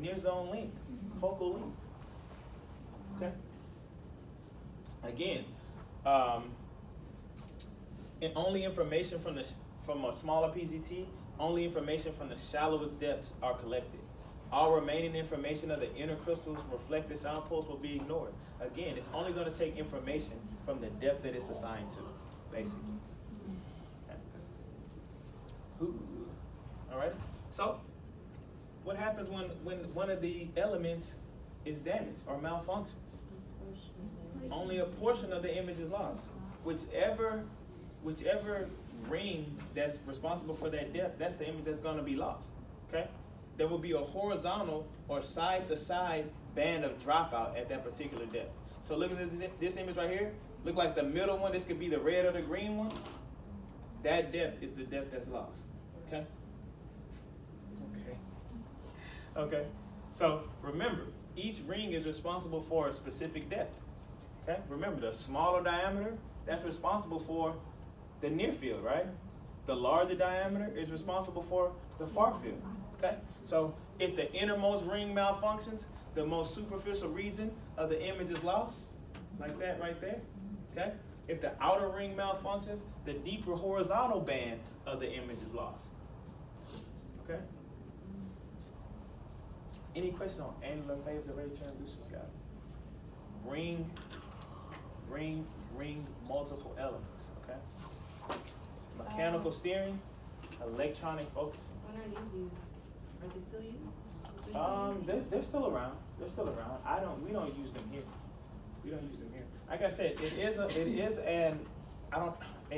near zone length, focal length. Okay. Again, and only information from a smaller PGT, only information from the shallowest depths are collected. All remaining information of the inner crystal's reflected sound pulse will be ignored. Again, it's only going to take information from the depth that it's assigned to, basically. Okay. All right. So, what happens when one of the elements is damaged or malfunctions? Only a portion of the image is lost. Whichever ring that's responsible for that depth, that's the image that's going to be lost. Okay? There will be a horizontal or side-to-side band of dropout at that particular depth. So look at this image right here. Look like the middle one. This could be the red or the green one. That depth is the depth that's lost. Okay? Okay. So remember, each ring is responsible for a specific depth. Okay? Remember, the smaller diameter, that's responsible for the near field, right? The larger diameter is responsible for the far field. Okay? So if the innermost ring malfunctions, the most superficial region of the image is lost, like that right there. Okay? If the outer ring malfunctions, the deeper horizontal band of the image is lost. Okay? Any questions on annular phase array transducers, guys? Ring, multiple elements, okay? Mechanical steering, electronic focusing. When are these used? Are they still used? They're still around. They're still around. We don't use them here. We don't use them here. Like I said, it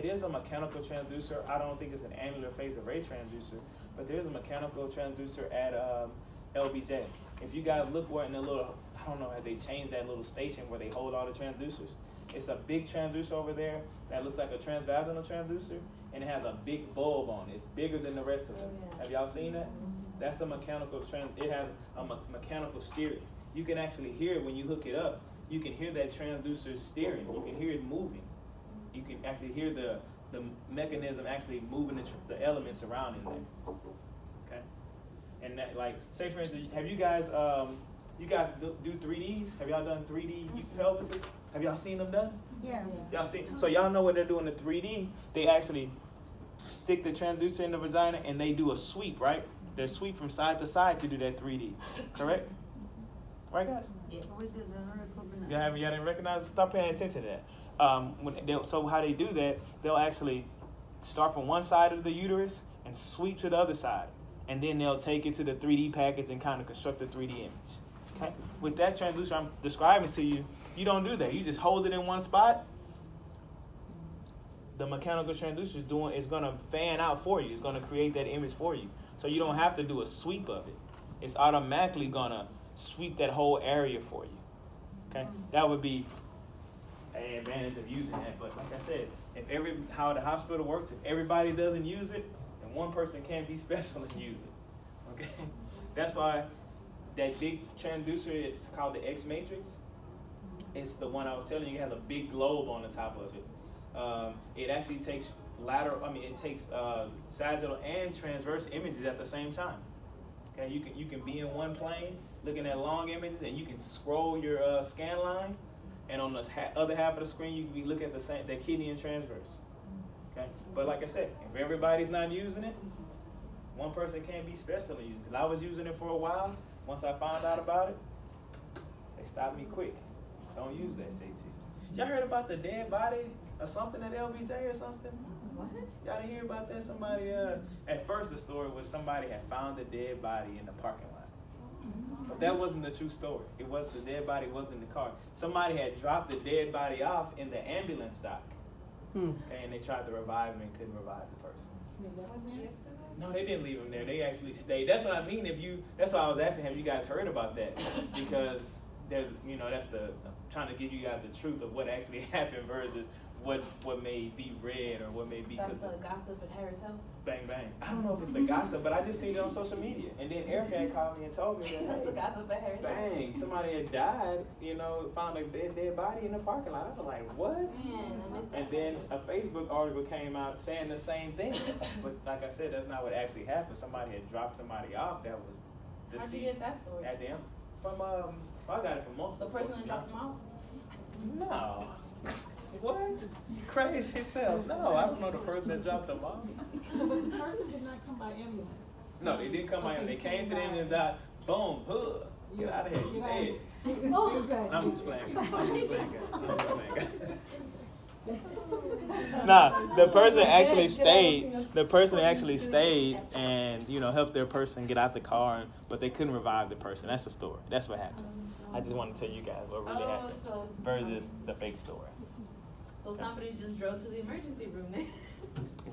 is a mechanical transducer. I don't think it's an annular phase array transducer, but there is a mechanical transducer at LBJ. If you guys look where in the little, I don't know, have they changed that little station where they hold all the transducers? It's a big transducer over there that looks like a transvaginal transducer, and it has a big bulb on it. It's bigger than the rest of them. Oh, yeah. Have y'all seen that? That's a mechanical it has a mechanical steering. You can actually hear it when you hook it up. You can hear that transducer steering. You can hear it moving. You can actually hear the mechanism actually moving the elements around in there. Okay? And that, like, say for instance, have you guys do 3Ds? Have y'all done 3D pelvises? Have y'all seen them done? Yeah. Y'all see? So y'all know when they're doing the 3D, they actually stick the transducer in the vagina and they do a sweep, right? They sweep from side to side to do that 3D. Correct? Right, guys? Yeah. Y'all didn't recognize it? Stop paying attention to that. So how they do that, they'll actually start from one side of the uterus and sweep to the other side. And then they'll take it to the 3D package and kind of construct a 3D image. Okay? With that transducer I'm describing to you, you don't do that. You just hold it in one spot. The mechanical transducer is going to fan out for you. It's going to create that image for you. So you don't have to do a sweep of it. It's automatically going to sweep that whole area for you. Okay? That would be an advantage of using that. But like I said, how the hospital works, if everybody doesn't use it, then one person can't be special and use it. Okay? That's why that big transducer, it's called the X matrix. It's the one I was telling you, it has a big globe on the top of it. It actually takes sagittal and transverse images at the same time. Okay, you can be in one plane looking at long images, and you can scroll your scan line, and on the other half of the screen you can be looking at the kidney and transverse. Okay, but like I said, if everybody's not using it, one person can't be special to use it. Because I was using it for a while. Once I found out about it, they stopped me quick. Don't use that, JT. Y'all heard about the dead body or something at LBJ or something? What? Y'all didn't hear about that? Somebody, at first the story was somebody had found a dead body in the parking lot. But that wasn't the true story. The dead body wasn't in the car. Somebody had dropped the dead body off in the ambulance dock. Okay, and they tried to revive him and couldn't revive the person. No, they didn't leave him there. They actually stayed. That's what I mean. That's why I was asking, have you guys heard about that? Because there's, that's trying to give you guys the truth of what actually happened versus what may be read or what may be. That's the gossip at Harris House. Bang bang. I don't know if it's the gossip, but I just seen it on social media. And then Erica had called me and told me that. That's the gossip at Harris House. Bang, somebody had died. Found a dead body in the parking lot. I was like, what? Man, and then a Facebook article came out saying the same thing. But like I said, that's not what actually happened. Somebody had dropped somebody off that was How'd you deceased get that story? at the end. From I got it from The multiple person sources. that dropped them off? No. What? Crazy yourself. No, I don't know the person that dropped them off. So the person did not come by ambulance? No, they didn't come out. Okay, They came to the by- end and died. Boom, hood. Get out of here. You dead. Exactly. I'm just playing. I'm just playing. I'm just playing. Nah, the person actually stayed. The person actually stayed and helped their person get out the car, but they couldn't revive the person. That's the story. That's what happened. I just want to tell you guys what really happened so versus the fake story. somebody just drove to the emergency room then.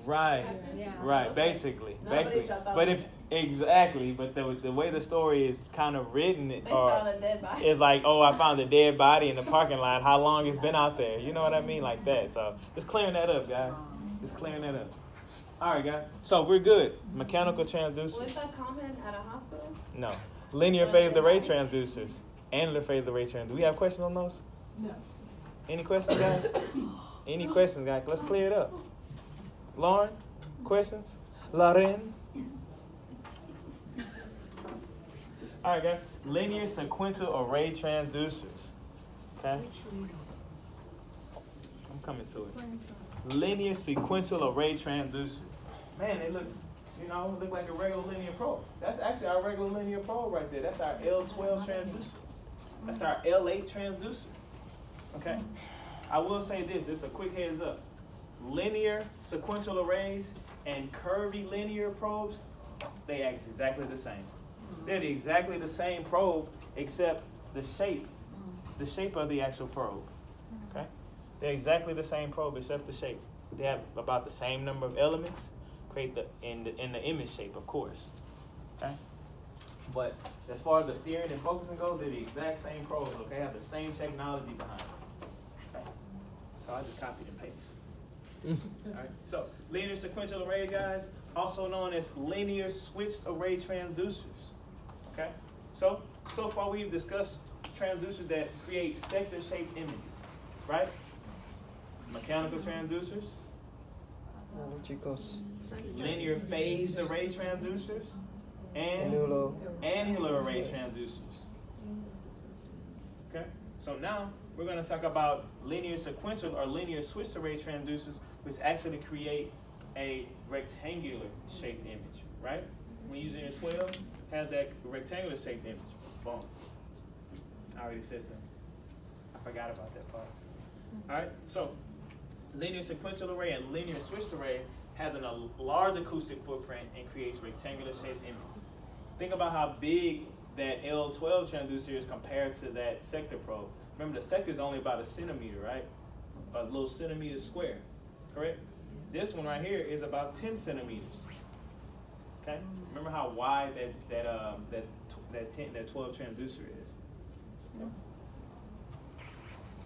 Right. Yeah. Right. Basically. Nobody dropped off. But but the way the story is kind of written, They found a dead body. it's like, oh, I found a dead body in the parking lot. How long it's been out there? You know what I mean? Like that. So just clearing that up, guys. Just clearing that up. All right, guys. So we're good. Mechanical transducers. Was that common at a hospital? No. Linear phased array transducers. Annular phased array transducers. Do we have questions on those? No. Any questions, guys? Any questions, guys? Let's clear it up. Lauren, questions? Lauren? All right, guys. Linear sequential array transducers. Okay? I'm coming to it. Linear sequential array transducers. Man, they look like a regular linear probe. That's actually our regular linear probe right there. That's our L12 transducer. That's our L8 transducer. Okay? I will say this. It's a quick heads up. Linear sequential arrays and curvilinear probes, they act exactly the same. They're exactly the same probe except the shape of the actual probe. Okay? They're exactly the same probe except the shape. They have about the same number of elements, create in the image shape, of course. Okay? But as far as the steering and focusing goes, they're the exact same probes. Okay? They have the same technology behind them. Okay? So I just copied and pasted. All right. So linear sequential array, guys, also known as linear switched array transducers. Okay. So far we've discussed transducers that create sector-shaped images, right? Mechanical transducers, chicos. linear phased array transducers, and Annular. annular array transducers. Okay. So now we're going to talk about linear sequential or linear switched array transducers, which actually create a rectangular shaped image, right? When using your 12, has that rectangular shaped image. Boom. I already said that. I forgot about that part. All right, so linear sequential array and linear switched array has a large acoustic footprint and creates rectangular shaped images. Think about how big that L12 transducer is compared to that sector probe. Remember, the sector is only about a centimeter, right? A little centimeter square, correct? This one right here is about 10 centimeters. Okay. Remember how wide that 12 transducer is. Okay.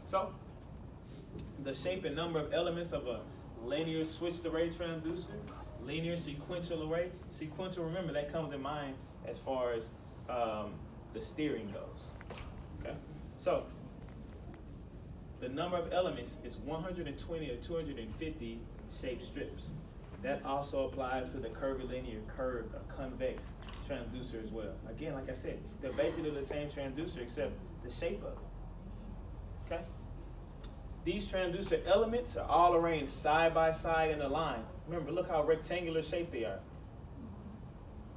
So, the shape and number of elements of a linear switched array transducer, linear sequential array. Sequential, remember, that comes in mind as far as the steering goes. Okay. So, the number of elements is 120 or 250 shaped strips. That also applies to the curvilinear, curved, or convex transducer as well. Again, like I said, they're basically the same transducer except the shape of it. Okay? These transducer elements are all arranged side by side in a line. Remember, look how rectangular shaped they are.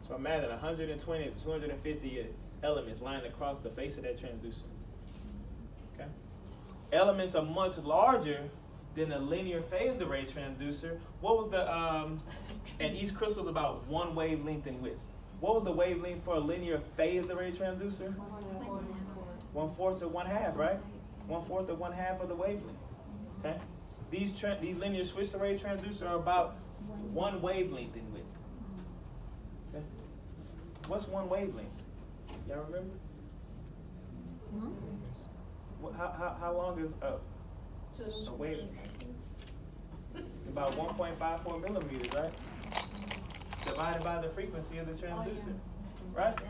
So imagine 120 to 250 elements lined across the face of that transducer. Okay? Elements are much larger than a linear phased array transducer. What was the, and each crystal is about 1 wavelength in width. What was the wavelength for a linear phased array transducer? 1/4 to 1/2, right? 1/4 to 1/2 of the wavelength. Okay? These linear switched array transducers are about 1 wavelength in width. Okay? What's 1 wavelength? Y'all remember? How long is a wavelength? About 1.54 millimeters, right? Divided by the frequency of the transducer, right?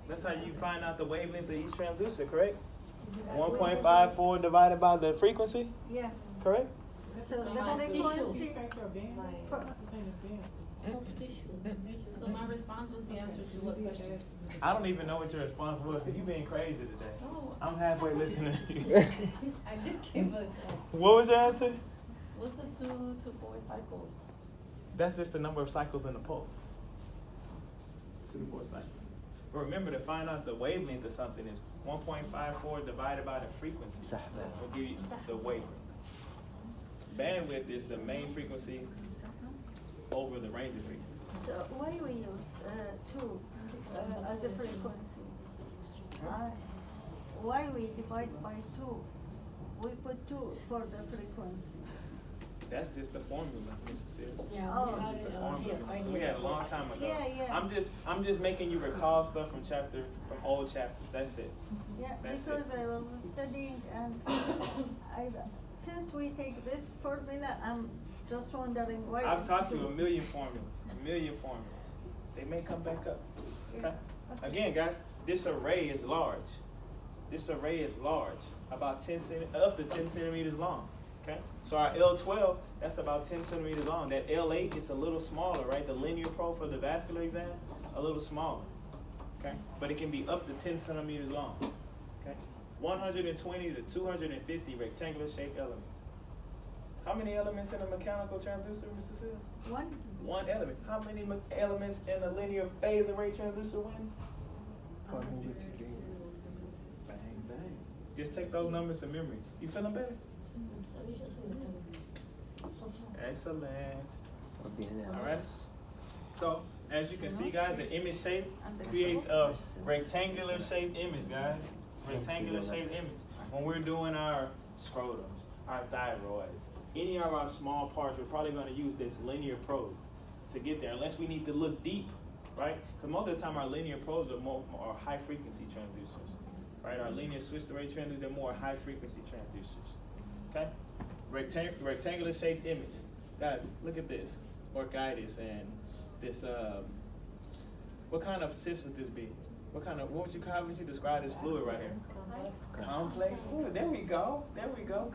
That's how you find out the wavelength of each transducer, correct? 1.54 divided by the frequency, Yeah. correct? So the Factor frequency. of band? Not the same as band. Soft tissue. So my response was the answer to what question? I don't even know what your response was because you've been crazy today. No. I'm halfway listening to you. I did give a. What was your answer? What's the 2 to 4 cycles? That's just the number of cycles in the pulse. 2 to 4 cycles. But remember, to find out the wavelength of something is 1.54 divided by the frequency. Will give you the wavelength. Bandwidth is the main frequency over the range of frequency. So why we use 2 as a frequency? Why we divide by 2? We put 2 for the frequency. That's just the formula, Mississippi. Yeah. Oh. Just the formula. So we had a long time ago. Yeah. I'm just making you recall stuff from old chapters. That's it. Yeah, That's because it. I was studying and since we take this formula, I'm just wondering why. I've it's taught you 2. a million formulas. They may come back up. Yeah. Okay? Again, guys, this array is large. About 10 up to 10 centimeters long. Okay? So our L12, that's about 10 centimeters long. That L8 is a little smaller, right? The linear probe for the vascular exam, a little smaller. Okay? But it can be up to 10 centimeters long. Okay? 120 to 250 rectangular shaped elements. How many elements in a mechanical transducer, Mr. Sil? 1. 1 element. How many elements in a linear phase array transducer win? 100 to 3. Bang, bang. Just take those numbers to memory. You feeling better? Excellent. All right. So, as you can see, guys, the image shape creates a rectangular shaped image, guys. Rectangular shaped image. When we're doing our scrotums, our thyroids, any of our small parts, we're probably going to use this linear probe to get there, unless we need to look deep, right? Because most of the time our linear probes are more high frequency transducers, right? Our linear switched array transducers, they're more high frequency transducers, okay? Rectangular shaped image. Guys, look at this. Orchitis and this, what kind of cyst would this be? What would you describe this fluid right here? Complex fluid. There we go.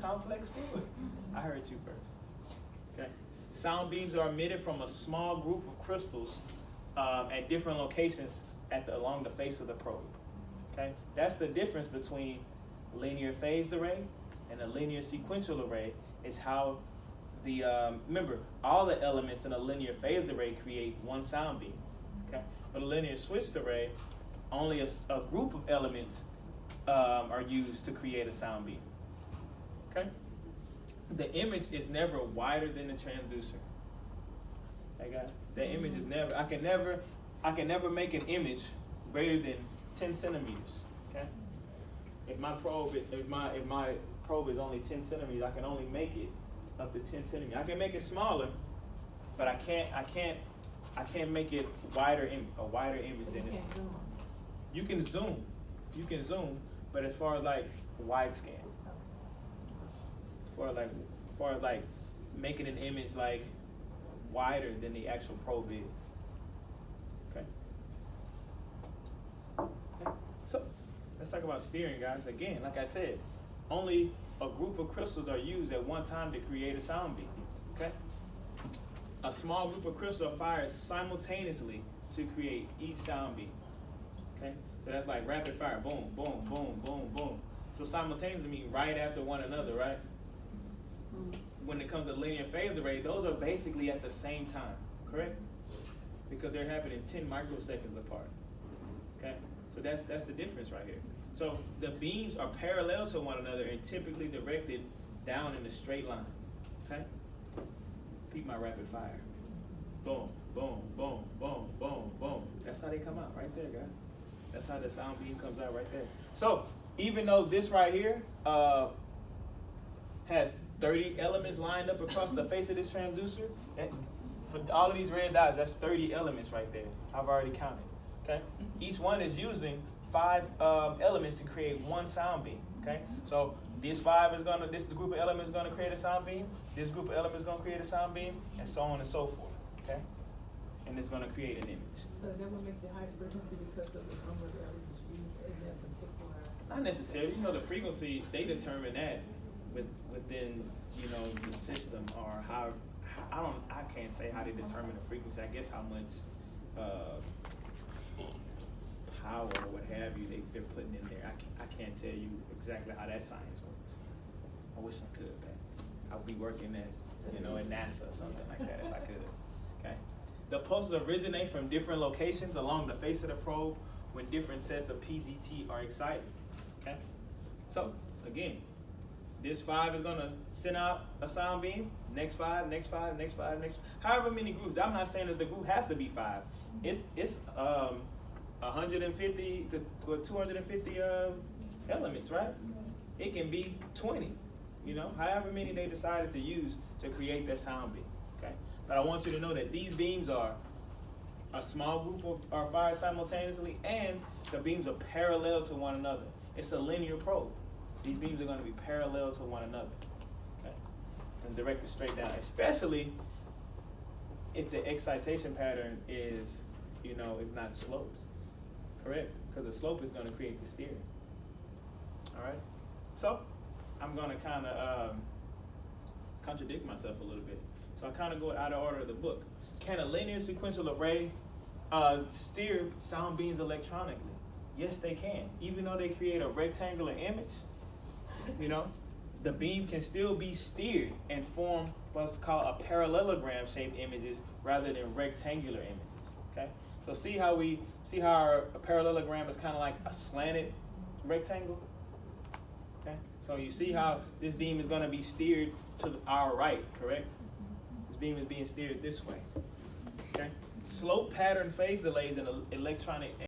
Complex fluid. I heard you first. Okay. Sound beams are emitted from a small group of crystals at different locations along the face of the probe. Okay. That's the difference between linear phased array and a linear sequential array. Is how remember, all the elements in a linear phased array create one sound beam. Okay. But a linear switched array, only a group of elements are used to create a sound beam. Okay? The image is never wider than the transducer. Okay, guys? The image is never. I can never make an image greater than 10 centimeters. Okay? If my probe is only 10 centimeters, I can only make it up to 10 centimeters. I can make it smaller, but I can't make it a wider image than this. You can zoom, but as far as like wide scan, for like making an image like wider than the actual probe is. Okay. So let's talk about steering, guys. Again, like I said, only a group of crystals are used at one time to create a sound beam. Okay. A small group of crystals are fired simultaneously to create each sound beam. Okay, so that's like rapid fire, boom, boom, boom, boom, boom. So simultaneously mean right after one another, right? When it comes to linear phase array, those are basically at the same time, correct? Because they're happening 10 microseconds apart. Okay, so that's the difference right here. So the beams are parallel to one another and typically directed down in a straight line. Okay, peep my rapid fire. Boom, boom, boom, boom, boom, boom. That's how they come out right there, guys. That's how the sound beam comes out right there. So even though this right here has 30 elements lined up across the face of this transducer, for all of these red dots, that's 30 elements right there. I've already counted. Okay. Each one is using 5 elements to create one sound beam. Okay. So this group of elements is gonna create a sound beam. This group of elements is gonna create a sound beam, and so on and so forth. Okay. And it's gonna create an image. So is that what makes it high frequency because of the number of elements used in that particular? Not necessarily. You know, the frequency, they determine that within, the system, or I can't say how they determine the frequency. I guess how much power or what have you they're putting in there. I can't tell you exactly how that science works. I wish I could, man. I'd be working at at NASA or something like that if I could. Okay. The pulses originate from different locations along the face of the probe when different sets of PZT are excited. Okay. So again, this 5 is gonna send out a sound beam. Next 5, next 5, next 5, next. However many groups. I'm not saying that the group has to be 5. It's 150 to 250 elements, right? It can be 20. However many they decided to use to create that sound beam. Okay. But I want you to know that these beams are a small group are fired simultaneously, and the beams are parallel to one another. It's a linear probe. These beams are going to be parallel to one another, okay, and directed straight down. Especially if the excitation pattern is not sloped, correct? Because the slope is going to create the steering. All right. So I'm going to kind of contradict myself a little bit. So I kind of go out of order of the book. Can a linear sequential array steer sound beams electronically? Yes, they can. Even though they create a rectangular image, the beam can still be steered and form what's called a parallelogram shaped images rather than rectangular images. Okay? So see how our parallelogram is kind of like a slanted rectangle? Okay? So you see how this beam is going to be steered to our right, correct? This beam is being steered this way. Okay? Slope pattern phase delays in electronic